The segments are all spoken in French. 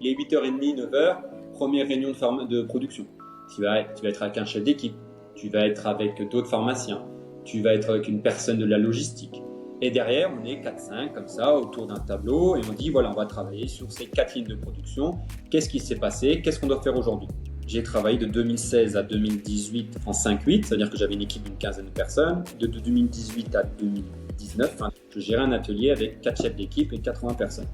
Il est 8h30, 9h, première réunion de production. Tu vas être avec un chef d'équipe, tu vas être avec d'autres pharmaciens, tu vas être avec une personne de la logistique. Et derrière, on est 4-5 comme ça autour d'un tableau et on dit voilà, on va travailler sur ces 4 lignes de production. Qu'est-ce qui s'est passé? Qu'est-ce qu'on doit faire aujourd'hui? J'ai travaillé de 2016 à 2018 en 5-8, c'est-à-dire que j'avais une équipe d'une quinzaine de personnes. De 2018 à 2019, je gérais un atelier avec 4 chefs d'équipe et 80 personnes.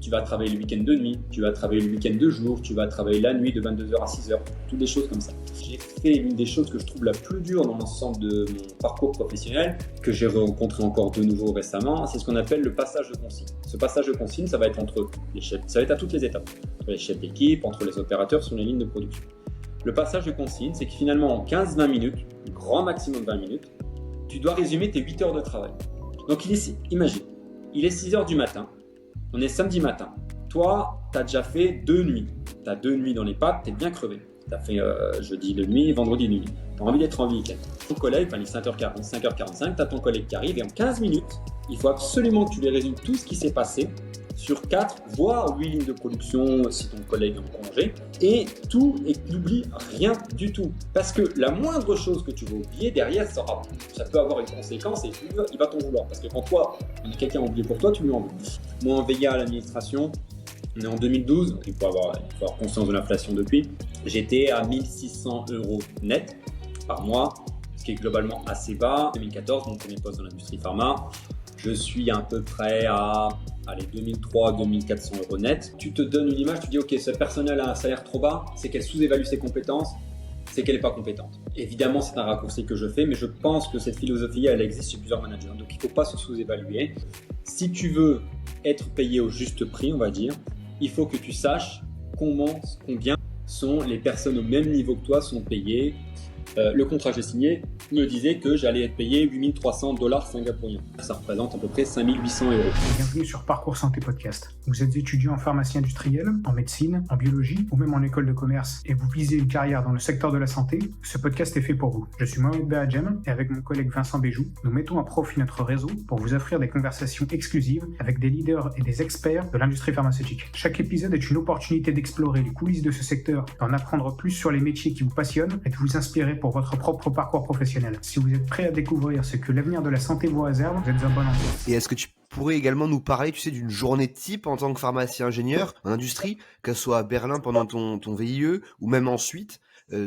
Tu vas travailler le week-end de nuit, tu vas travailler le week-end de jour, tu vas travailler la nuit de 22h à 6h, toutes des choses comme ça. J'ai fait l'une des choses que je trouve la plus dure dans l'ensemble de mon parcours professionnel, que j'ai rencontré encore de nouveau récemment, c'est ce qu'on appelle le passage de consigne. Ce passage de consigne, ça va être entre les chefs, ça va être à toutes les étapes, entre les chefs d'équipe, entre les opérateurs sur les lignes de production. Le passage de consigne, c'est que finalement en 15-20 minutes, grand maximum 20 minutes, tu dois résumer tes 8 heures de travail. Donc imagine, il est 6h du matin, on est samedi matin. Toi, tu as déjà fait 2 nuits. Tu as 2 nuits dans les pattes, tu es bien crevé. Tu as fait jeudi de nuit, vendredi de nuit. Tu as envie d'être en week-end. Ton collègue, il est 5h40, 5h45, tu as ton collègue qui arrive et en 15 minutes, il faut absolument que tu lui résumes tout ce qui s'est passé sur 4, voire 8 lignes de production si ton collègue est en congé, et tout, et que tu n'oublies rien du tout. Parce que la moindre chose que tu vas oublier, derrière, ça peut avoir une conséquence et il va t'en vouloir. Parce que quand toi, quelqu'un a oublié pour toi, tu lui en veux. Moi, en VIA à l'administration, on est en 2012, il faut avoir conscience de l'inflation depuis, j'étais à 1 600 € net par mois, ce qui est globalement assez bas. En 2014, mon premier poste dans l'industrie pharma, je suis à peu près à 2300-2400 € net. Tu te donnes une image, tu dis ok, cette personne-là a un salaire trop bas, c'est qu'elle sous-évalue ses compétences, c'est qu'elle n'est pas compétente. Évidemment, c'est un raccourci que je fais, mais je pense que cette philosophie, elle existe chez plusieurs managers. Donc, il ne faut pas se sous-évaluer. Si tu veux être payé au juste prix, on va dire, il faut que tu saches combien sont les personnes au même niveau que toi sont payées. Le contrat que j'ai signé me disait que j'allais être payé 8300 $ singapouriens. Ça représente à peu près 5800 €. Bienvenue sur Parcours Santé Podcast. Vous êtes étudiant en pharmacie industrielle, en médecine, en biologie ou même en école de commerce et vous visez une carrière dans le secteur de la santé, ce podcast est fait pour vous. Je suis Mohamed Bahadjem et avec mon collègue Vincent Béjou, nous mettons à profit notre réseau pour vous offrir des conversations exclusives avec des leaders et des experts de l'industrie pharmaceutique. Chaque épisode est une opportunité d'explorer les coulisses de ce secteur, d'en apprendre plus sur les métiers qui vous passionnent et de vous inspirer pour votre propre parcours professionnel. Si vous êtes prêt à découvrir ce que l'avenir de la santé vous réserve, vous êtes un bon endroit. Et est-ce que tu pourrais également nous parler, d'une journée type en tant que pharmacien ingénieur en industrie, que ce soit à Berlin pendant ton VIE ou même ensuite,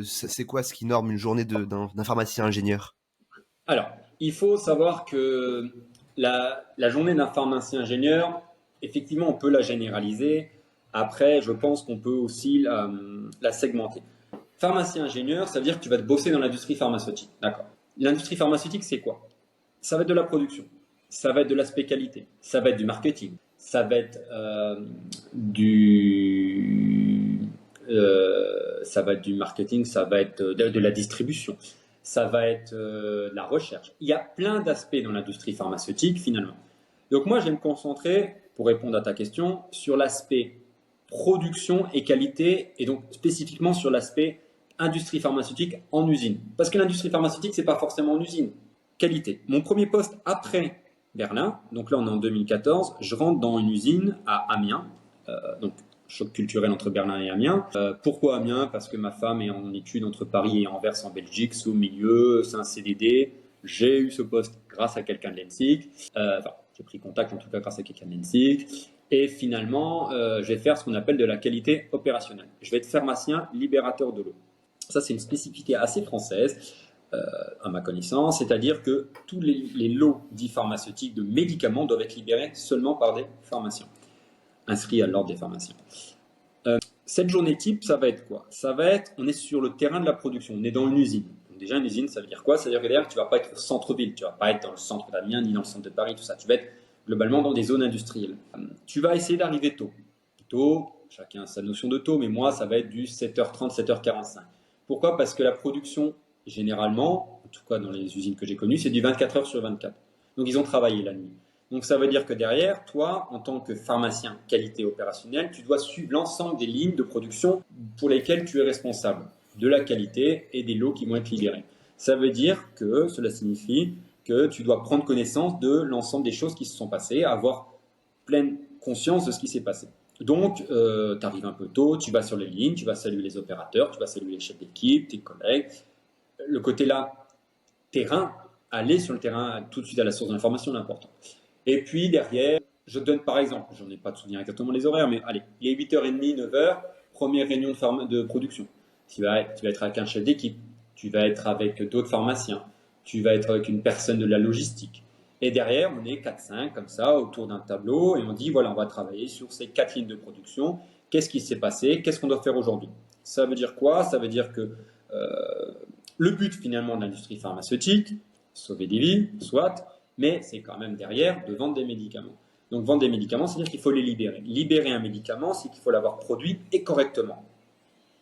c'est quoi ce qui norme une journée d'un pharmacien ingénieur? Alors, il faut savoir que la journée d'un pharmacien ingénieur, effectivement, on peut la généraliser. Après, je pense qu'on peut aussi la segmenter. Pharmacien ingénieur, ça veut dire que tu vas te bosser dans l'industrie pharmaceutique. D'accord. L'industrie pharmaceutique, c'est quoi? Ça va être de la production, ça va être de l'aspect qualité, ça va être du marketing, ça va être ça va être du marketing, ça va être de la distribution, ça va être de la recherche. Il y a plein d'aspects dans l'industrie pharmaceutique finalement. Donc moi, je vais me concentrer, pour répondre à ta question, sur l'aspect production et qualité, et donc spécifiquement sur l'aspect industrie pharmaceutique en usine. Parce que l'industrie pharmaceutique, c'est pas forcément en usine. Qualité. Mon premier poste après Berlin, donc là on est en 2014, je rentre dans une usine à Amiens, donc choc culturel entre Berlin et Amiens. Pourquoi Amiens? Parce que ma femme est en études entre Paris et Anvers en Belgique, c'est au milieu, c'est un CDD. J'ai eu ce poste grâce à quelqu'un de l'ENSIC. J'ai pris contact en tout cas grâce à quelqu'un de l'ENSIC. Et finalement, je vais faire ce qu'on appelle de la qualité opérationnelle. Je vais être pharmacien libérateur de l'eau. Ça, c'est une spécificité assez française, à ma connaissance, c'est-à-dire que tous les lots dits pharmaceutiques de médicaments doivent être libérés seulement par des pharmaciens, inscrits à l'ordre des pharmaciens. Cette journée type, ça va être quoi? Ça va être, on est sur le terrain de la production, on est dans une usine. Donc déjà, une usine, ça veut dire quoi? Ça veut dire que derrière, tu ne vas pas être au centre-ville, tu ne vas pas être dans le centre d'Amiens ni dans le centre de Paris, tout ça. Tu vas être globalement dans des zones industrielles. Tu vas essayer d'arriver tôt. Tôt, chacun a sa notion de tôt, mais moi, ça va être du 7h30, 7h45. Pourquoi? Parce que la production, généralement, en tout cas dans les usines que j'ai connues, c'est du 24 heures sur 24. Donc, ils ont travaillé la nuit. Donc, ça veut dire que derrière, toi, en tant que pharmacien qualité opérationnelle, tu dois suivre l'ensemble des lignes de production pour lesquelles tu es responsable de la qualité et des lots qui vont être libérés. Ça veut dire que cela signifie que tu dois prendre connaissance de l'ensemble des choses qui se sont passées, avoir pleine conscience de ce qui s'est passé. Donc, tu arrives un peu tôt, tu vas sur les lignes, tu vas saluer les opérateurs, tu vas saluer les chefs d'équipe, tes collègues. Le côté là, terrain, aller sur le terrain tout de suite à la source d'information, c'est important. Et puis derrière, je donne par exemple, j'en ai pas de souvenir exactement les horaires, mais allez, il est 8h30, 9h, première réunion de production. Tu vas être avec un chef d'équipe, tu vas être avec d'autres pharmaciens, tu vas être avec une personne de la logistique. Et derrière, on est 4-5 comme ça autour d'un tableau et on dit voilà, on va travailler sur ces 4 lignes de production. Qu'est-ce qui s'est passé? Qu'est-ce qu'on doit faire aujourd'hui? Ça veut dire quoi? Ça veut dire que le but finalement de l'industrie pharmaceutique, sauver des vies, soit, mais c'est quand même derrière de vendre des médicaments. Donc vendre des médicaments, c'est-à-dire qu'il faut les libérer. Libérer un médicament, c'est qu'il faut l'avoir produit et correctement,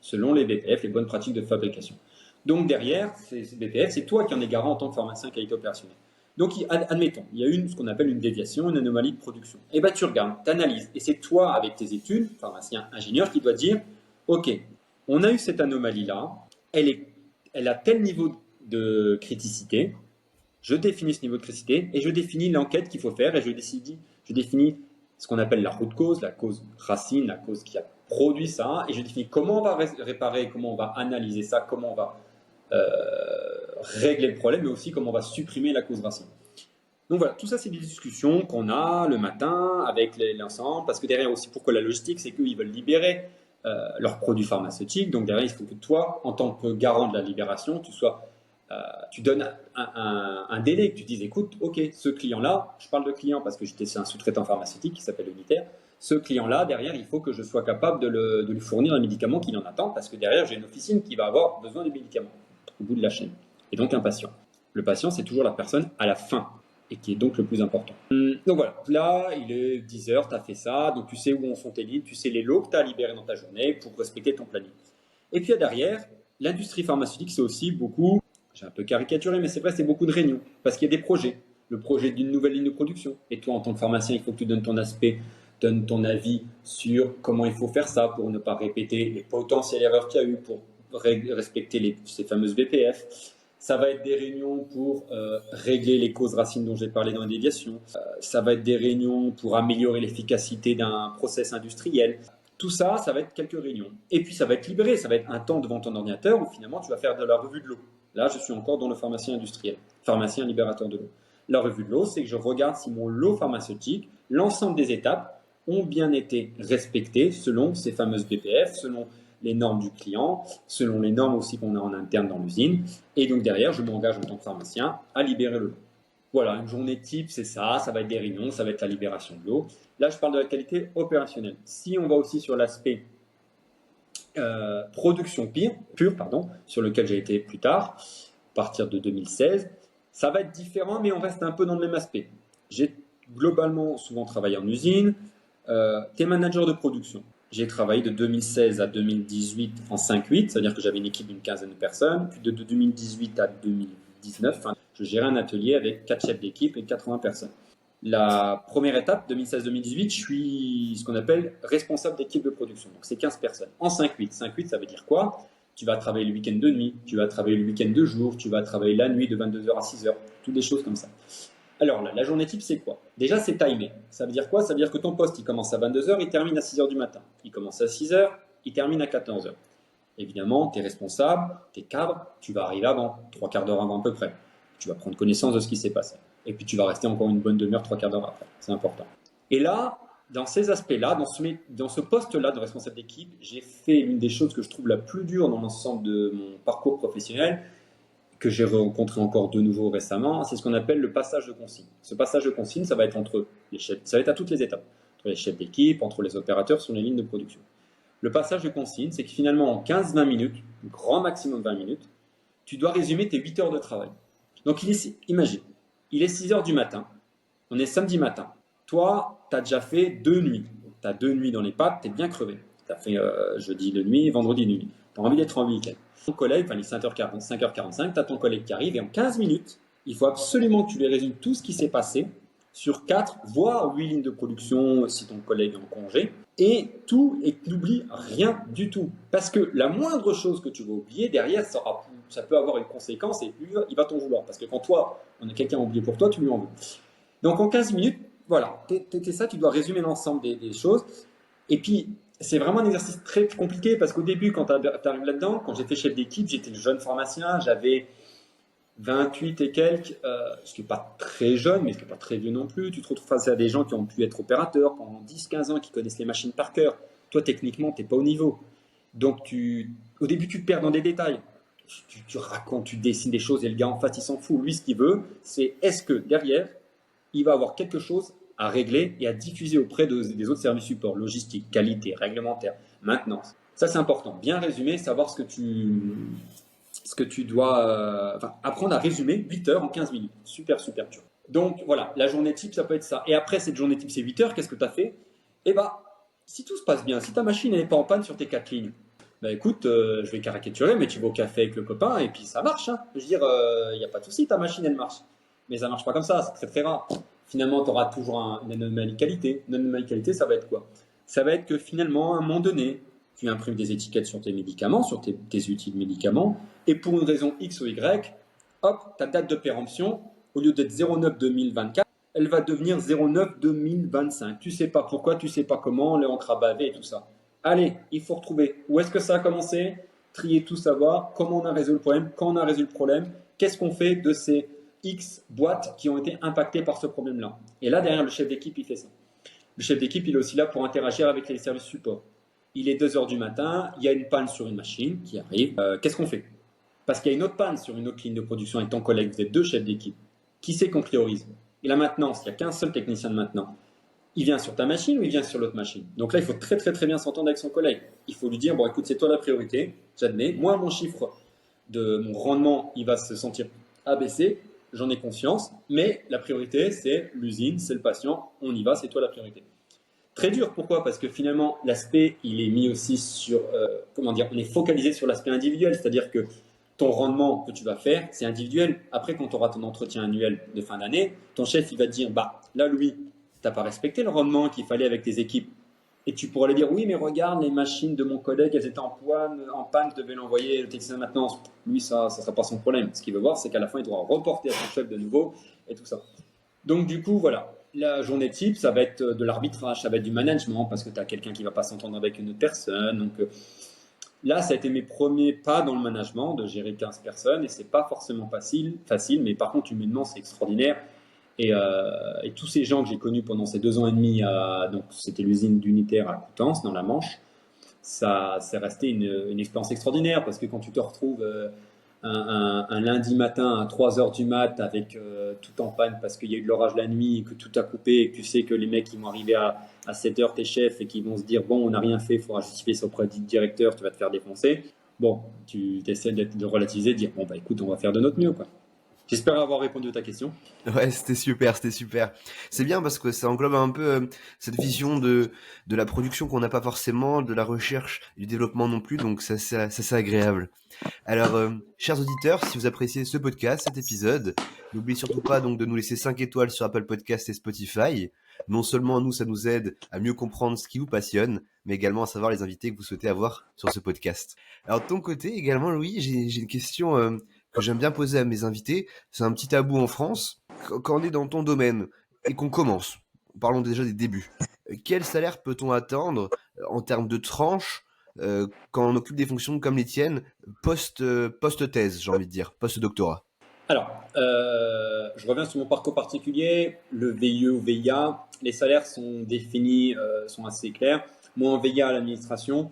selon les BPF, les bonnes pratiques de fabrication. Donc derrière, ces BPF, c'est toi qui en es garant en tant que pharmacien qualité opérationnelle. Donc admettons, il y a ce qu'on appelle une déviation, une anomalie de production. Et bien tu regardes, tu analyses, et c'est toi avec tes études, pharmacien, ingénieur, qui doit dire, ok, on a eu cette anomalie-là, elle a tel niveau de criticité, je définis ce niveau de criticité et je définis l'enquête qu'il faut faire et je définis ce qu'on appelle la root cause, la cause racine, la cause qui a produit ça et je définis comment on va réparer, comment on va analyser ça, comment on va régler le problème mais aussi comment on va supprimer la cause racine. Donc voilà, tout ça c'est des discussions qu'on a le matin avec l'ensemble parce que derrière aussi pourquoi la logistique c'est qu'ils veulent libérer leurs produits pharmaceutiques. Donc derrière, il faut que toi, en tant que garant de la libération, tu donnes un délai, que tu dises, écoute, ok, ce client-là, je parle de client parce que c'est un sous-traitant pharmaceutique qui s'appelle Unitaire, ce client-là, derrière, il faut que je sois capable de lui fournir un médicament qu'il en attend parce que derrière, j'ai une officine qui va avoir besoin des médicaments au bout de la chaîne. Et donc un patient. Le patient, c'est toujours la personne à la fin et qui est donc le plus important. Donc voilà, là, il est 10h, tu as fait ça, donc tu sais où sont tes lignes, tu sais les lots que tu as libérés dans ta journée pour respecter ton planning. Et puis derrière, l'industrie pharmaceutique, c'est aussi beaucoup, j'ai un peu caricaturé, mais c'est vrai, c'est beaucoup de réunions, parce qu'il y a des projets. Le projet d'une nouvelle ligne de production. Et toi, en tant que pharmacien, il faut que tu donnes ton avis sur comment il faut faire ça pour ne pas répéter les potentielles erreurs qu'il y a eu, pour respecter ces fameuses BPF. Ça va être des réunions pour régler les causes racines dont j'ai parlé dans la déviation. Ça va être des réunions pour améliorer l'efficacité d'un process industriel. Tout ça, ça va être quelques réunions. Et puis, ça va être libéré. Ça va être un temps devant ton ordinateur où finalement, tu vas faire de la revue de l'eau. Là, je suis encore dans le pharmacien industriel, pharmacien libérateur de l'eau. La revue de l'eau, c'est que je regarde si mon lot pharmaceutique, l'ensemble des étapes, ont bien été respectées selon ces fameuses BPF, selon les normes du client, selon les normes aussi qu'on a en interne dans l'usine. Et donc derrière, je m'engage en tant que pharmacien à libérer le lot. Voilà, une journée type, c'est ça va être des réunions, ça va être la libération de l'eau. Là, je parle de la qualité opérationnelle. Si on va aussi sur l'aspect production pure, sur lequel j'ai été plus tard, à partir de 2016, ça va être différent, mais on reste un peu dans le même aspect. J'ai globalement souvent travaillé en usine, t'es manager de production. J'ai travaillé de 2016 à 2018 en 5-8, c'est-à-dire que j'avais une équipe d'une quinzaine de personnes. Puis de 2018 à 2019, je gérais un atelier avec 4 chefs d'équipe et 80 personnes. La première étape, 2016-2018, je suis ce qu'on appelle responsable d'équipe de production. Donc c'est 15 personnes. En 5-8, ça veut dire quoi? Tu vas travailler le week-end de nuit, tu vas travailler le week-end de jour, tu vas travailler la nuit de 22h à 6h, toutes des choses comme ça. Alors là, la journée type, c'est quoi? Déjà, c'est timé. Ça veut dire quoi? Ça veut dire que ton poste, il commence à 22h, il termine à 6h du matin. Il commence à 6h, il termine à 14h. Évidemment, tu es responsable, tu es cadre, tu vas arriver avant, 3 quarts d'heure avant à peu près. Tu vas prendre connaissance de ce qui s'est passé. Et puis, tu vas rester encore une bonne demi-heure, 3 quarts d'heure après. C'est important. Et là, dans ces aspects-là, dans ce poste-là de responsable d'équipe, j'ai fait l'une des choses que je trouve la plus dure dans l'ensemble de mon parcours professionnel, que j'ai rencontré encore de nouveau récemment, c'est ce qu'on appelle le passage de consigne. Ce passage de consigne, ça va être entre les chefs, ça va être à toutes les étapes, entre les chefs d'équipe, entre les opérateurs sur les lignes de production. Le passage de consigne, c'est que finalement en 15-20 minutes, grand maximum 20 minutes, tu dois résumer tes 8 heures de travail. Donc imagine, il est 6 heures du matin, on est samedi matin, toi, tu as déjà fait 2 nuits, tu as 2 nuits dans les pattes, tu es bien crevé, tu as fait jeudi de nuit, vendredi de nuit, tu as envie d'être en week-end. Ton collègue, il est 5h45, tu as ton collègue qui arrive et en 15 minutes, il faut absolument que tu lui résumes tout ce qui s'est passé sur 4, voire 8 lignes de production si ton collègue est en congé, et tout, et que n'oublie rien du tout. Parce que la moindre chose que tu vas oublier, derrière, ça peut avoir une conséquence et il va t'en vouloir. Parce que quand toi, on a quelqu'un oublié pour toi, tu lui en veux. Donc en 15 minutes, voilà, ça, tu dois résumer l'ensemble des choses. Et puis, c'est vraiment un exercice très compliqué parce qu'au début, quand tu arrives là-dedans, quand j'étais chef d'équipe, j'étais le jeune pharmacien, j'avais 28 et quelques, ce qui n'est pas très jeune, mais ce qui n'est pas très vieux non plus. Tu te retrouves face à des gens qui ont pu être opérateurs pendant 10-15 ans, qui connaissent les machines par cœur. Toi, techniquement, tu n'es pas au niveau. Donc, au début, tu te perds dans des détails. Tu racontes, tu dessines des choses et le gars en face, il s'en fout. Lui, ce qu'il veut, c'est est-ce que derrière, il va avoir quelque chose à régler et à diffuser auprès des autres services support, logistique, qualité, réglementaire, maintenance. Ça, c'est important. Bien résumer, savoir ce que tu dois apprendre à résumer 8 heures en 15 minutes. Super, super dur. Donc voilà, la journée type, ça peut être ça. Et après cette journée type, c'est 8 heures, qu'est-ce que tu as fait? Eh bien, si tout se passe bien, si ta machine n'est pas en panne sur tes 4 lignes, bah écoute, je vais caricaturer, mais tu vas au café avec le copain et puis ça marche. Hein. Je veux dire, il n'y a pas de souci, ta machine, elle marche. Mais ça ne marche pas comme ça, c'est très très rare. Finalement, tu auras toujours une anomalie qualité. Une anomalie qualité, ça va être quoi? Ça va être que finalement, à un moment donné, tu imprimes des étiquettes sur tes médicaments, sur tes utiles médicaments, et pour une raison X ou Y, hop, ta date de péremption, au lieu d'être 09-2024, elle va devenir 09-2025. Tu ne sais pas pourquoi, tu ne sais pas comment, l'encre a bavé et tout ça. Allez, il faut retrouver où est-ce que ça a commencé, trier tout, savoir comment on a résolu le problème, quand on a résolu le problème, qu'est-ce qu'on fait de ces X boîtes qui ont été impactées par ce problème-là. Et là, derrière, le chef d'équipe, il fait ça. Le chef d'équipe, il est aussi là pour interagir avec les services support. Il est 2 heures du matin, il y a une panne sur une machine qui arrive. Qu'est-ce qu'on fait? Parce qu'il y a une autre panne sur une autre ligne de production avec ton collègue, vous êtes 2 chefs d'équipe. Qui c'est qu'on priorise? Et la maintenance, il n'y a qu'un seul technicien de maintenance. Il vient sur ta machine ou il vient sur l'autre machine? Donc là, il faut très très très bien s'entendre avec son collègue. Il faut lui dire, bon écoute, c'est toi la priorité, j'admets. Moi, mon chiffre de mon rendement, il va se sentir abaissé, j'en ai conscience, mais la priorité, c'est l'usine, c'est le patient, on y va, c'est toi la priorité. Très dur, pourquoi? Parce que finalement, l'aspect, il est mis aussi sur, on est focalisé sur l'aspect individuel, c'est-à-dire que ton rendement que tu vas faire, c'est individuel. Après, quand tu auras ton entretien annuel de fin d'année, ton chef, il va te dire, bah, là, Louis, tu n'as pas respecté le rendement qu'il fallait avec tes équipes. Et tu pourrais lui dire, oui, mais regarde, les machines de mon collègue, elles étaient en panne, je devais l'envoyer le technicien de maintenance. Lui, ça ne sera pas son problème. Ce qu'il veut voir, c'est qu'à la fin, il doit reporter à son chef de nouveau et tout ça. Donc, du coup, voilà. La journée type, ça va être de l'arbitrage, ça va être du management, parce que tu as quelqu'un qui ne va pas s'entendre avec une autre personne. Donc, là, ça a été mes premiers pas dans le management, de gérer 15 personnes, et c'est pas forcément facile, mais par contre, humainement, c'est extraordinaire. Et tous ces gens que j'ai connus pendant ces 2 ans et demi, donc c'était l'usine d'Unitaire à Coutances, dans la Manche, ça c'est resté une expérience extraordinaire, parce que quand tu te retrouves un lundi matin à 3 heures du mat avec tout en panne parce qu'il y a eu de l'orage la nuit, que tout a coupé, et que tu sais que les mecs ils vont arriver à 7 heures, tes chefs, et qu'ils vont se dire bon, on n'a rien fait, il faudra justifier ça auprès du directeur, tu vas te faire défoncer. Bon, tu essaies de relativiser, de dire bon, bah écoute, on va faire de notre mieux, quoi. J'espère avoir répondu à ta question. Ouais, c'était super, c'était super. C'est bien parce que ça englobe un peu cette vision de la production qu'on n'a pas forcément, de la recherche, du développement non plus, donc ça c'est agréable. Alors, chers auditeurs, si vous appréciez ce podcast, cet épisode, n'oubliez surtout pas donc de nous laisser 5 étoiles sur Apple Podcast et Spotify. Non seulement nous, ça nous aide à mieux comprendre ce qui vous passionne, mais également à savoir les invités que vous souhaitez avoir sur ce podcast. Alors, de ton côté également, Louis, j'ai une question que j'aime bien poser à mes invités. C'est un petit tabou en France. Quand on est dans ton domaine et qu'on commence, parlons déjà des débuts. Quel salaire peut-on attendre en termes de tranche quand on occupe des fonctions comme les tiennes, post-thèse, j'ai envie de dire, post-doctorat? Alors, je reviens sur mon parcours particulier, le VIE ou VIA. Les salaires sont définis, sont assez clairs. Moi, en VIA à l'administration,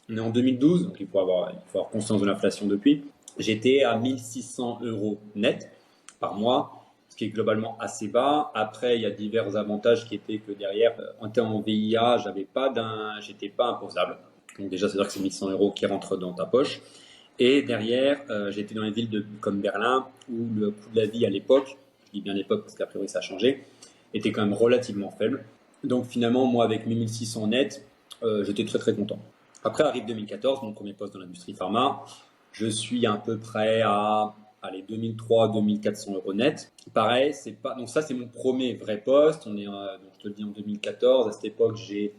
on est en 2012, donc il faut avoir conscience de l'inflation depuis. J'étais à 1 600 € net par mois, ce qui est globalement assez bas. Après, il y a divers avantages qui étaient que derrière, en termes de VIA, j'étais pas imposable. Donc déjà, c'est-à-dire que c'est 1 100 € qui rentrent dans ta poche. Et derrière, j'étais dans les villes comme Berlin, où le coût de la vie à l'époque, je dis bien l'époque parce qu'a priori ça a changé, était quand même relativement faible. Donc finalement, moi avec mes 1600 nets, j'étais très très content. Après arrive 2014, mon premier poste dans l'industrie pharma. Je suis à peu près à 2300-2400 € net. Pareil, donc ça c'est mon premier vrai poste. Donc je te le dis en 2014. À cette époque, j'ai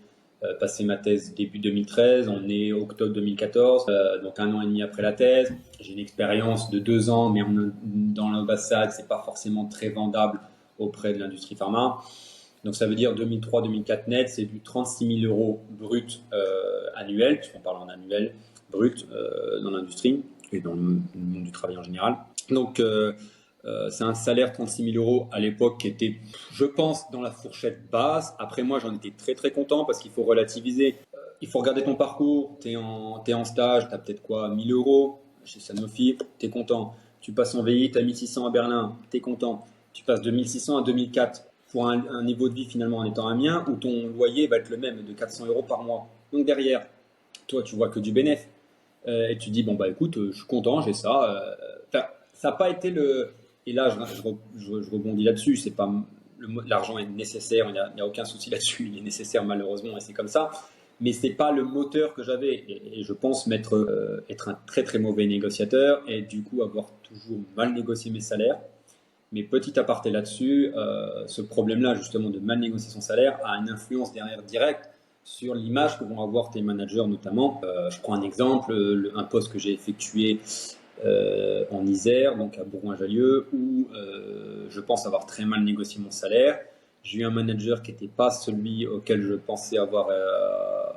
passé ma thèse début 2013, on est octobre 2014, donc 1 an et demi après la thèse. J'ai une expérience de 2 ans, mais dans l'ambassade, c'est pas forcément très vendable auprès de l'industrie pharma. Donc ça veut dire 2003-2004 net, c'est du 36 000 euros brut annuel, puisqu'on parle en annuel brut dans l'industrie et dans le monde du travail en général. Donc c'est un salaire 36 000 euros à l'époque qui était, je pense, dans la fourchette basse. Après moi, j'en étais très très content parce qu'il faut relativiser. Il faut regarder ton parcours. T'es en stage, t'as peut-être quoi, 1 000 euros chez Sanofi, t'es content. Tu passes en VI, t'as 1 600 à Berlin, t'es content. Tu passes de 1 600 à 2004 pour un niveau de vie finalement en étant un mien où ton loyer va être le même de 400 euros par mois. Donc derrière, toi, tu vois que du bénéfice. Et tu dis, bon, bah écoute, je suis content, j'ai ça. Ça n'a pas été le... Et là, je rebondis là-dessus. C'est pas l'argent est nécessaire, il n'y a aucun souci là-dessus. Il est nécessaire malheureusement et c'est comme ça. Mais c'est pas le moteur que j'avais. Et je pense être un très très mauvais négociateur et du coup avoir toujours mal négocié mes salaires. Mais petit aparté là-dessus, ce problème-là justement de mal négocier son salaire a une influence derrière directe sur l'image que vont avoir tes managers notamment. Je prends un exemple, un poste que j'ai effectué en Isère, donc à Bourgoin-Jallieu, où je pense avoir très mal négocié mon salaire. J'ai eu un manager qui n'était pas celui auquel je pensais avoir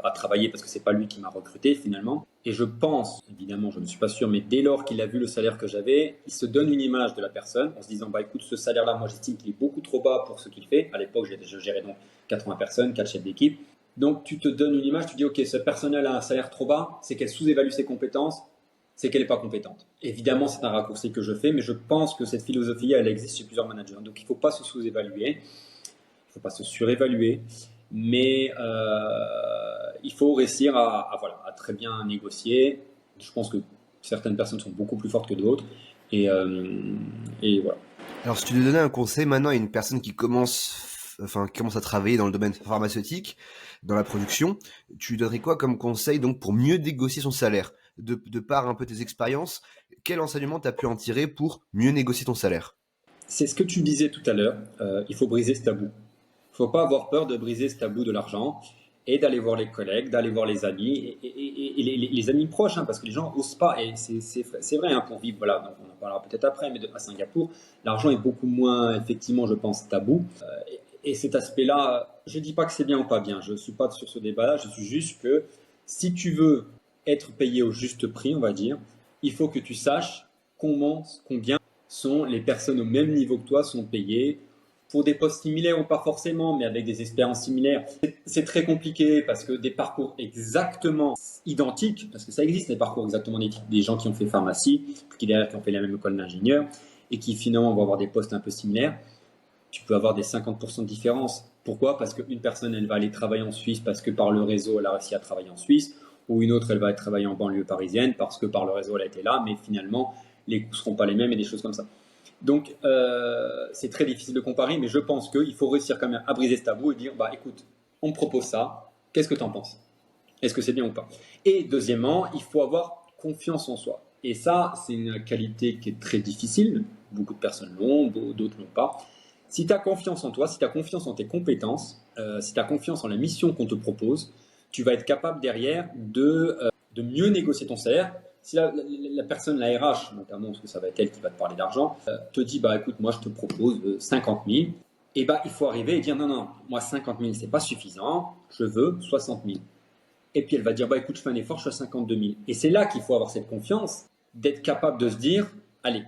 à travailler parce que c'est pas lui qui m'a recruté finalement. Et je pense, évidemment, je ne suis pas sûr, mais dès lors qu'il a vu le salaire que j'avais, il se donne une image de la personne en se disant, bah écoute, ce salaire-là, moi j'estime qu'il est beaucoup trop bas pour ce qu'il fait. À l'époque, je gérais donc 80 personnes, 4 chefs d'équipe. Donc tu te donnes une image, tu dis, ok, cette personne-là a un salaire trop bas, c'est qu'elle sous-évalue ses compétences, c'est qu'elle n'est pas compétente. Évidemment, c'est un raccourci que je fais, mais je pense que cette philosophie, elle existe chez plusieurs managers. Donc il ne faut pas se sous-évaluer, il ne faut pas se surévaluer, mais il faut réussir à très bien négocier. Je pense que certaines personnes sont beaucoup plus fortes que d'autres, et voilà. Alors, si tu devais donner un conseil maintenant à une personne qui commence à travailler dans le domaine pharmaceutique, dans la production, tu lui donnerais quoi comme conseil donc pour mieux négocier son salaire? De par un peu tes expériences, quel enseignement tu as pu en tirer pour mieux négocier ton salaire? C'est ce que tu disais tout à l'heure, il faut briser ce tabou. Il ne faut pas avoir peur de briser ce tabou de l'argent et d'aller voir les collègues, d'aller voir les amis et les amis proches, parce que les gens n'osent pas. Et c'est vrai, pour vivre, voilà, donc on en parlera peut-être après, mais à Singapour, l'argent est beaucoup moins, effectivement, je pense, tabou. Et cet aspect-là, je ne dis pas que c'est bien ou pas bien, je ne suis pas sur ce débat-là, je suis juste que si tu veux être payé au juste prix, on va dire, il faut que tu saches combien sont les personnes au même niveau que toi sont payées pour des postes similaires ou pas forcément, mais avec des expériences similaires. C'est très compliqué parce que des parcours exactement identiques, parce que ça existe des parcours exactement identiques, des gens qui ont fait pharmacie, qui ont fait la même école d'ingénieur et qui finalement vont avoir des postes un peu similaires, tu peux avoir des 50% de différence. Pourquoi? Parce qu'une personne, elle va aller travailler en Suisse parce que par le réseau, elle a réussi à travailler en Suisse, ou une autre, elle va travailler en banlieue parisienne parce que par le réseau, elle a été là, mais finalement, les coûts ne seront pas les mêmes et des choses comme ça. Donc, c'est très difficile de comparer, mais je pense qu'il faut réussir quand même à briser ce tabou et dire, bah écoute, on me propose ça, qu'est-ce que tu en penses? Est-ce que c'est bien ou pas? Et deuxièmement, il faut avoir confiance en soi. Et ça, c'est une qualité qui est très difficile. Beaucoup de personnes l'ont, d'autres l'ont pas. Si tu as confiance en toi, si tu as confiance en tes compétences, si tu as confiance en la mission qu'on te propose, tu vas être capable derrière de mieux négocier ton salaire. Si la personne, la RH, notamment, parce que ça va être elle qui va te parler d'argent, te dit, bah écoute, moi je te propose 50 000, et bah il faut arriver et dire, non, moi 50 000 c'est pas suffisant, je veux 60 000. Et puis elle va dire, bah écoute, je fais un effort, je suis à 52 000. Et c'est là qu'il faut avoir cette confiance, d'être capable de se dire, allez,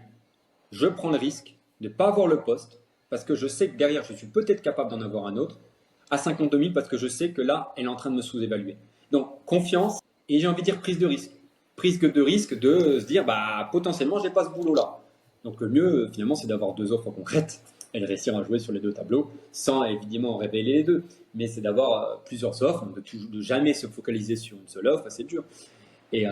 je prends le risque de ne pas avoir le poste, parce que je sais que derrière, je suis peut-être capable d'en avoir un autre, à 52 000, parce que je sais que là, elle est en train de me sous-évaluer. Donc, confiance, et j'ai envie de dire prise de risque. Prise de risque de se dire, bah, potentiellement, je n'ai pas ce boulot-là. Donc, le mieux, finalement, c'est d'avoir 2 offres concrètes et de réussir à jouer sur les 2 tableaux, sans évidemment révéler les 2. Mais c'est d'avoir plusieurs offres, de jamais se focaliser sur une seule offre, c'est dur. Et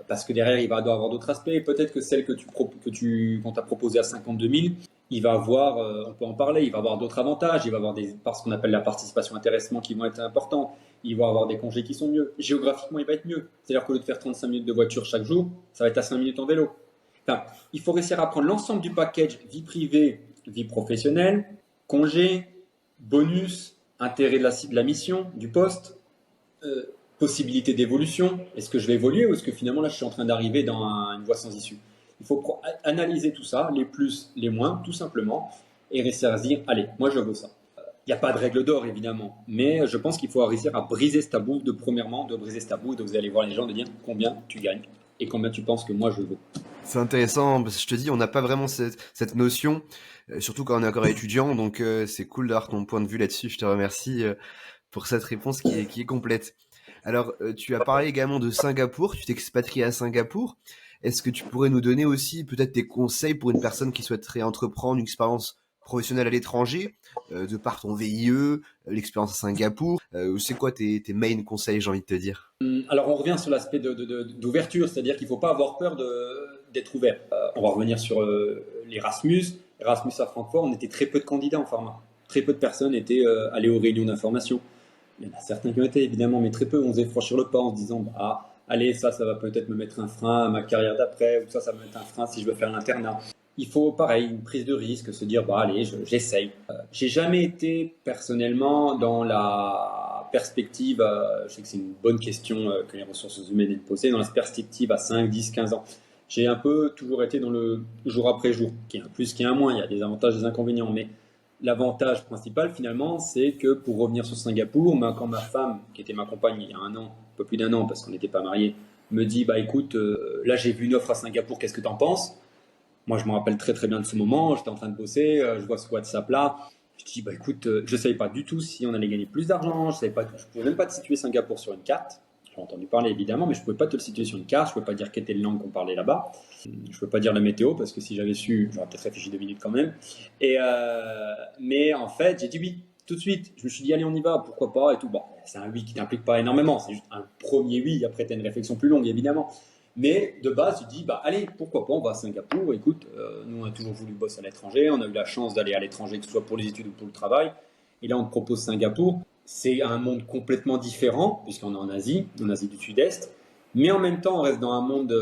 parce que derrière, il va doit avoir d'autres aspects. Peut-être que celle qu'on t'a proposée à 52 000, il va avoir, on peut en parler, il va avoir d'autres avantages, il va avoir ce qu'on appelle la participation intéressement qui vont être importants, il va avoir des congés qui sont mieux. Géographiquement, il va être mieux. C'est-à-dire qu'au lieu de faire 35 minutes de voiture chaque jour, ça va être à 5 minutes en vélo. Enfin, il faut réussir à prendre l'ensemble du package vie privée, vie professionnelle, congés, bonus, intérêt de la mission, du poste, possibilité d'évolution. Est-ce que je vais évoluer ou est-ce que finalement là je suis en train d'arriver dans une voie sans issue? Il faut analyser tout ça, les plus, les moins, tout simplement, et réussir à se dire, allez, moi je veux ça. Il n'y a pas de règle d'or, évidemment, mais je pense qu'il faut réussir à briser ce tabou, de briser ce tabou, de vous aller voir les gens, de dire combien tu gagnes et combien tu penses que moi je vaux. C'est intéressant, parce que je te dis, on n'a pas vraiment cette notion, surtout quand on est encore étudiant, donc c'est cool d'avoir ton point de vue là-dessus. Je te remercie pour cette réponse qui est complète. Alors, tu as parlé également de Singapour, tu t'expatries à Singapour. Est-ce que tu pourrais nous donner aussi peut-être tes conseils pour une personne qui souhaiterait entreprendre une expérience professionnelle à l'étranger, de par ton VIE, l'expérience à Singapour? C'est quoi tes main conseils, j'ai envie de te dire? Alors on revient sur l'aspect d'ouverture, c'est-à-dire qu'il ne faut pas avoir peur d'être ouvert. On va revenir sur l'Erasmus. Erasmus à Francfort, on était très peu de candidats en pharma. Très peu de personnes étaient allées aux réunions d'information. Il y en a certains qui ont été évidemment, mais très peu. On faisait franchir le pas en se disant allez, ça va peut-être me mettre un frein à ma carrière d'après, ou ça va me mettre un frein si je veux faire l'internat. Il faut, pareil, une prise de risque, se dire allez, j'essaye. J'ai jamais été personnellement dans la perspective, je sais que c'est une bonne question que les ressources humaines aient posée, dans la perspective à 5, 10, 15 ans. J'ai un peu toujours été dans le jour après jour, qui est un plus, qui est un moins, il y a des avantages et des inconvénients, mais l'avantage principal finalement, c'est que pour revenir sur Singapour, quand ma femme, qui était ma compagne il y a un an, un peu plus d'un an parce qu'on n'était pas mariés, me dit écoute, là j'ai vu une offre à Singapour, qu'est-ce que tu en penses? Moi je me rappelle très très bien de ce moment, j'étais en train de bosser, je vois ce WhatsApp là, je dis écoute, je ne savais pas du tout si on allait gagner plus d'argent, je ne pouvais même pas te situer Singapour sur une carte. J'ai entendu parler évidemment, mais je ne pouvais pas te le situer sur une carte, je ne pouvais pas dire quelle était la langue qu'on parlait là-bas. Je ne peux pas dire la météo parce que si j'avais su, j'aurais peut-être réfléchi 2 minutes quand même. Mais en fait, j'ai dit oui, tout de suite. Je me suis dit allez, on y va, pourquoi pas et tout. Bon, c'est un oui qui t'implique pas énormément, c'est juste un premier oui. Après, tu as une réflexion plus longue évidemment. Mais de base, je dis allez, pourquoi pas, on va à Singapour. Écoute, nous on a toujours voulu bosser à l'étranger, on a eu la chance d'aller à l'étranger, que ce soit pour les études ou pour le travail. Et là, on te propose Singapour. C'est un monde complètement différent puisqu'on est en Asie du Sud-Est. Mais en même temps, on reste dans un monde,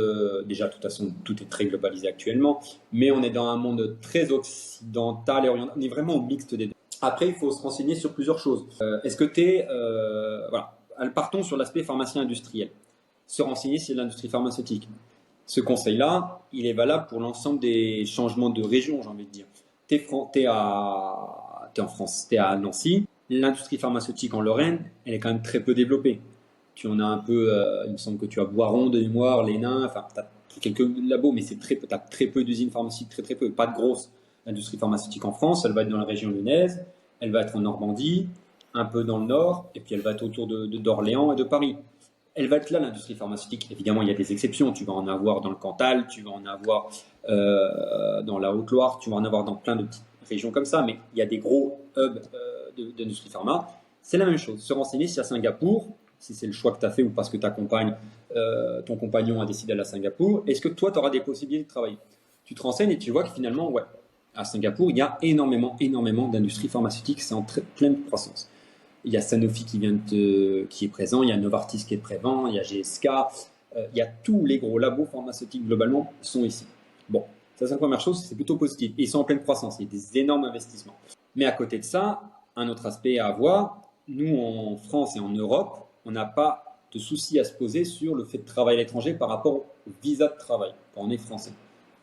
déjà de toute façon, tout est très globalisé actuellement, mais on est dans un monde très occidental et oriental. On est vraiment au mixte des deux. Après, il faut se renseigner sur plusieurs choses. Est-ce que tu es... voilà, partons sur l'aspect pharmacien industriel. Se renseigner sur l'industrie pharmaceutique. Ce conseil-là, il est valable pour l'ensemble des changements de région, j'ai envie de dire. T'es en France, tu es à Nancy. L'industrie pharmaceutique en Lorraine, elle est quand même très peu développée. Tu en as un peu, il me semble que tu as Boiron, de mémoire, Lénin, enfin, tu as quelques labos, mais tu as très peu d'usines pharmaceutiques, très très peu, pas de grosse industrie pharmaceutique en France. Elle va être dans la région lyonnaise, elle va être en Normandie, un peu dans le nord, et puis elle va être autour d'Orléans et de Paris. Elle va être là, l'industrie pharmaceutique. Évidemment, il y a des exceptions. Tu vas en avoir dans le Cantal, tu vas en avoir dans la Haute-Loire, tu vas en avoir dans plein de petites régions comme ça, mais il y a des gros hubs d'industrie pharma. C'est la même chose. Se renseigner si à Singapour, si c'est le choix que tu as fait ou parce que ta compagne, ton compagnon a décidé d'aller à Singapour, est-ce que toi, tu auras des possibilités de travailler? Tu te renseignes et tu vois que finalement, ouais, à Singapour, il y a énormément d'industries pharmaceutiques, c'est en pleine croissance. Il y a Sanofi qui est présent, il y a Novartis qui est présent, il y a GSK, il y a tous les gros labos pharmaceutiques globalement sont ici. Bon, ça c'est la première chose, c'est plutôt positif. Et ils sont en pleine croissance, il y a des énormes investissements. Mais à côté de ça, un autre aspect à avoir, nous en France et en Europe, on n'a pas de souci à se poser sur le fait de travailler à l'étranger par rapport au visa de travail, quand on est français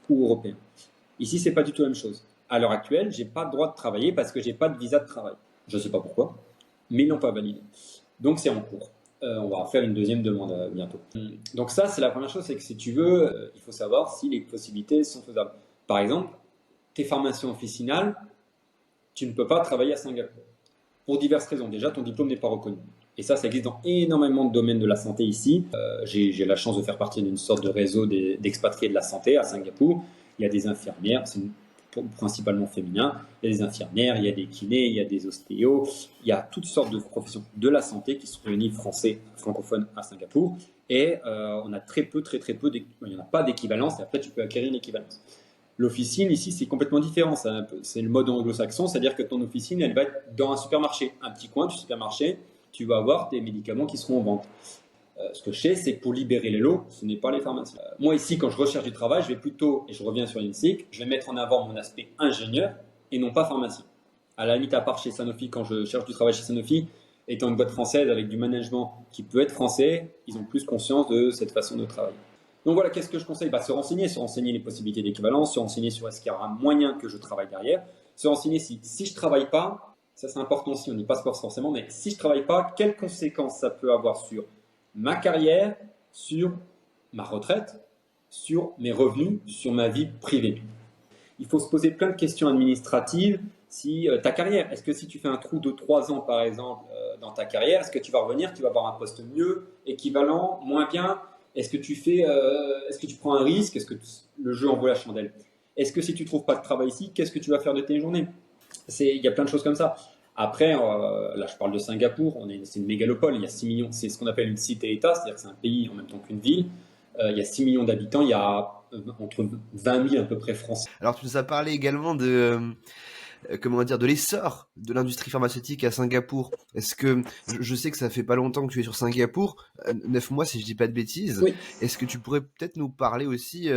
ou européen. Ici, c'est pas du tout la même chose. À l'heure actuelle, j'ai pas le droit de travailler parce que j'ai pas de visa de travail. Je sais pas pourquoi, mais ils l'ont pas validé. Donc c'est en cours. On va faire une deuxième demande bientôt. Donc ça, c'est la première chose, c'est que si tu veux, il faut savoir si les possibilités sont faisables. Par exemple, tes formations officinales, tu ne peux pas travailler à Singapour. Pour diverses raisons. Déjà, ton diplôme n'est pas reconnu. Et ça existe dans énormément de domaines de la santé ici. J'ai la chance de faire partie d'une sorte de réseau d'expatriés de la santé à Singapour. Il y a des infirmières, c'est principalement féminin. Il y a des infirmières, il y a des kinés, il y a des ostéos. Il y a toutes sortes de professions de la santé qui sont réunies francophones à Singapour. Et on a très peu, il n'y en a pas d'équivalence. Et après, tu peux acquérir l'équivalence. L'officine, ici, c'est complètement différent. C'est le mode anglo-saxon, c'est-à-dire que ton officine, elle va être dans un supermarché. Un petit coin du supermarché, tu vas avoir tes médicaments qui seront en vente. Ce que je sais, c'est que pour libérer les lots, ce n'est pas les pharmacies. Moi, ici, quand je recherche du travail, je vais plutôt, et je reviens sur l'INSEE, je vais mettre en avant mon aspect ingénieur et non pas pharmacie. À la limite, à part chez Sanofi, quand je cherche du travail chez Sanofi, étant une boîte française avec du management qui peut être français, ils ont plus conscience de cette façon de travailler. Donc voilà, qu'est-ce que je conseille? Se renseigner les possibilités d'équivalence, se renseigner sur est-ce qu'il y aura moyen que je travaille derrière, se renseigner si je ne travaille pas, Ça, c'est important aussi, on n'y passe pas forcément, mais si je ne travaille pas, quelles conséquences ça peut avoir sur ma carrière, sur ma retraite, sur mes revenus, sur ma vie privée? Il faut se poser plein de questions administratives. Si ta carrière, est-ce que si tu fais un trou de 3 ans, par exemple, dans ta carrière, est-ce que tu vas revenir, tu vas avoir un poste mieux, équivalent, moins bien? Est-ce que tu prends un risque? Est-ce que le jeu en vaut la chandelle? Est-ce que si tu ne trouves pas de travail ici, qu'est-ce que tu vas faire de tes journées? Il y a plein de choses comme ça. Après, là, je parle de Singapour. C'est une mégalopole. Il y a 6 millions. C'est ce qu'on appelle une cité-État, c'est-à-dire que c'est un pays en même temps qu'une ville. Il y a 6 millions d'habitants. Il y a entre 20 000 à peu près Français. Alors, tu nous as parlé également de l'essor de l'industrie pharmaceutique à Singapour. Est-ce que je sais que ça fait pas longtemps que tu es sur Singapour, 9 mois si je dis pas de bêtises. Oui. Est-ce que tu pourrais peut-être nous parler aussi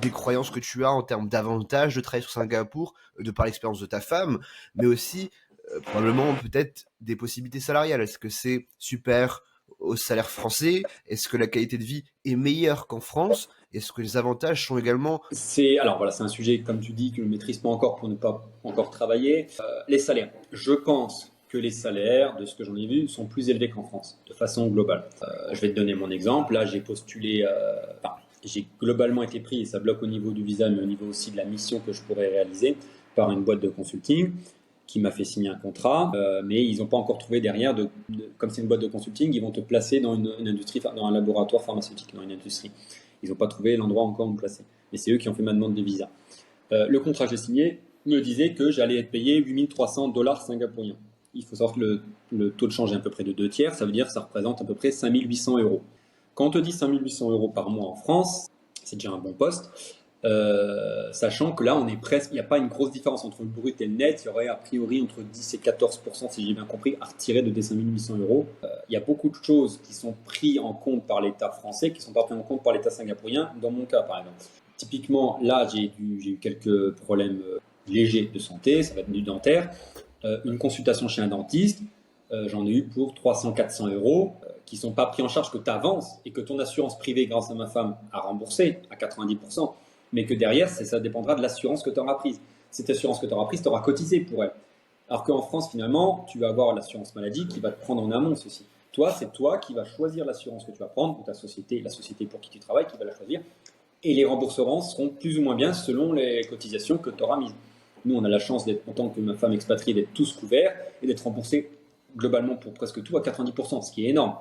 des croyances que tu as en termes d'avantages de travailler sur Singapour, de par l'expérience de ta femme, mais aussi probablement peut-être des possibilités salariales. Est-ce que c'est super au salaire français? Est-ce que la qualité de vie est meilleure qu'en France? Est-ce que les avantages sont également... Alors voilà, c'est un sujet, comme tu dis, que je ne maîtrise pas encore pour ne pas encore travailler. Les salaires. Je pense que les salaires, de ce que j'en ai vu, sont plus élevés qu'en France, de façon globale. Je vais te donner mon exemple. Là, j'ai postulé... j'ai globalement été pris, et ça bloque au niveau du visa, mais au niveau aussi de la mission que je pourrais réaliser, par une boîte de consulting qui m'a fait signer un contrat, mais ils n'ont pas encore trouvé derrière, comme c'est une boîte de consulting, ils vont te placer dans une industrie, dans un laboratoire pharmaceutique, dans une industrie. Ils n'ont pas trouvé l'endroit encore où me placer. Mais c'est eux qui ont fait ma demande de visa. Le contrat que j'ai signé me disait que j'allais être payé 8 300 $ singapouriens. Il faut savoir que le taux de change est à peu près de 2 tiers, ça veut dire que ça représente à peu près 5 800 €. Quand on te dit 5 800 € par mois en France, c'est déjà un bon poste, sachant que là, on est presque, il n'y a pas une grosse différence entre le brut et le net, il y aurait a priori entre 10 et 14%, si j'ai bien compris, à retirer de tes 5 800 €. Il y a beaucoup de choses qui sont prises en compte par l'État français, qui ne sont pas prises en compte par l'État singapourien, dans mon cas par exemple. Typiquement, là, j'ai eu quelques problèmes légers de santé, ça va être du dentaire, une consultation chez un dentiste, j'en ai eu pour 300-400 € qui ne sont pas pris en charge, que tu avances et que ton assurance privée, grâce à ma femme, a remboursé à 90%, mais que derrière, ça dépendra de l'assurance que tu auras prise. Cette assurance que tu auras prise, tu auras cotisé pour elle. Alors qu'en France, finalement, tu vas avoir l'assurance maladie qui va te prendre en amont ceci. Toi, c'est toi qui vas choisir l'assurance que tu vas prendre, ou ta société, la société pour qui tu travailles, qui va la choisir. Et les remboursements seront plus ou moins bien selon les cotisations que tu auras mises. Nous, on a la chance d'être, en tant que ma femme expatriée, d'être tous couverts et d'être remboursés globalement pour presque tout à 90%, ce qui est énorme.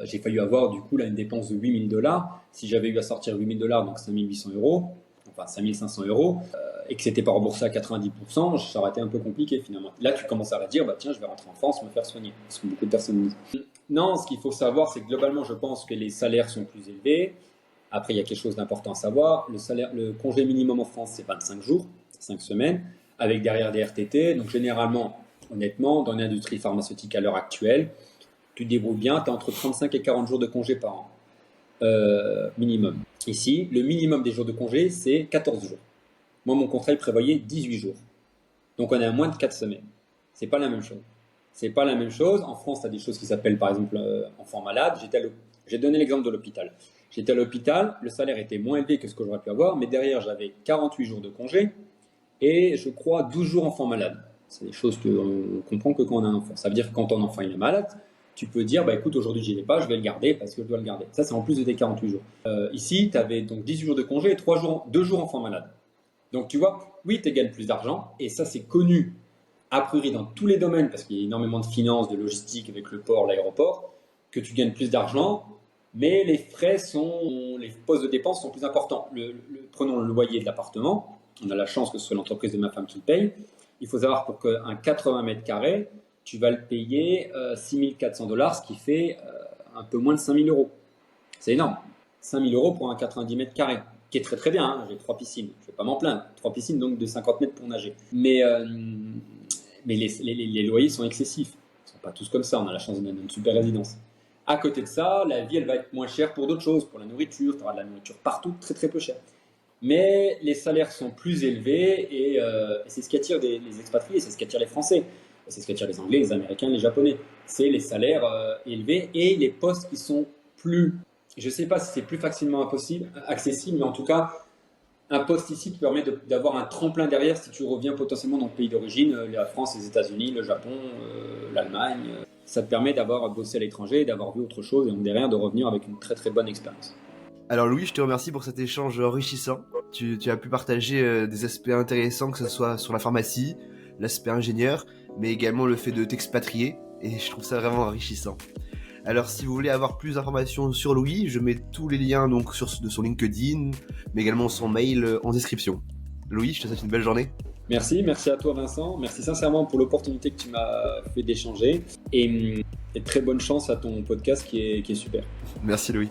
J'ai fallu avoir du coup là une dépense de 8 000 $. Si j'avais eu à sortir 8 000 $, donc 5 800 €, enfin 5 500 €, et que c'était pas remboursé à 90%, ça aurait été un peu compliqué finalement. Là, tu commences à dire, bah tiens, je vais rentrer en France, me faire soigner, ce que beaucoup de personnes disent. Non, ce qu'il faut savoir, c'est que globalement, je pense que les salaires sont plus élevés. Après, il y a quelque chose d'important à savoir. Le congé minimum en France, c'est 25 jours, 5 semaines, avec derrière des RTT. Donc généralement, honnêtement, dans l'industrie pharmaceutique à l'heure actuelle, tu te débrouilles bien, tu as entre 35 et 40 jours de congé par an, minimum. Ici, le minimum des jours de congé, c'est 14 jours. Moi, mon contrat, il prévoyait 18 jours. Donc, on est à moins de 4 semaines. C'est pas la même chose. C'est pas la même chose. En France, tu as des choses qui s'appellent, par exemple, enfant malade. J'ai donné l'exemple de l'hôpital. J'étais à l'hôpital, le salaire était moins élevé que ce que j'aurais pu avoir, mais derrière, j'avais 48 jours de congé et je crois 12 jours enfant malade. C'est des choses qu'on comprend que quand on a un enfant. Ça veut dire que quand ton enfant il est malade, tu peux dire, bah écoute, aujourd'hui j'y vais pas, je vais le garder parce que je dois le garder. Ça, c'est en plus de tes 48 jours. Ici, tu avais donc 18 jours de congé et 2 jours enfant malade. Donc tu vois, oui, tu gagnes plus d'argent et ça, c'est connu a priori dans tous les domaines parce qu'il y a énormément de finances, de logistique avec le port, l'aéroport, que tu gagnes plus d'argent, mais les les postes de dépenses sont plus importants. Prenons le loyer de l'appartement. On a la chance que ce soit l'entreprise de ma femme qui le paye. Il faut savoir pour qu'un 80 mètres carrés, tu vas le payer 6 400 $, ce qui fait un peu moins de 5 000 €. C'est énorme. 5 000 € pour un 90 mètres carrés, qui est très très bien. Hein. J'ai 3 piscines, je ne vais pas m'en plaindre. 3 piscines donc de 50 mètres pour nager. Mais les loyers sont excessifs. Ils ne sont pas tous comme ça. On a la chance d'une super résidence. À côté de ça, la vie, elle va être moins chère pour d'autres choses. Pour la nourriture, tu auras de la nourriture partout, très très peu cher. Mais les salaires sont plus élevés et c'est ce qui attire les expatriés, c'est ce qui attire les Français, c'est ce qui attire les Anglais, les Américains, les Japonais. C'est les salaires élevés et les postes qui sont plus, je ne sais pas si c'est plus facilement accessible, mais en tout cas, un poste ici te permet d'avoir un tremplin derrière si tu reviens potentiellement dans le pays d'origine, la France, les États-Unis, le Japon, l'Allemagne. Ça te permet d'avoir bossé à l'étranger, d'avoir vu autre chose et donc derrière de revenir avec une très très bonne expérience. Alors Louis, je te remercie pour cet échange enrichissant. Tu as pu partager des aspects intéressants, que ce soit sur la pharmacie, l'aspect ingénieur, mais également le fait de t'expatrier, et je trouve ça vraiment enrichissant. Alors si vous voulez avoir plus d'informations sur Louis, je mets tous les liens donc de son LinkedIn, mais également son mail en description. Louis, je te souhaite une belle journée. Merci à toi Vincent, merci sincèrement pour l'opportunité que tu m'as fait d'échanger et très bonne chance à ton podcast qui est super. Merci Louis.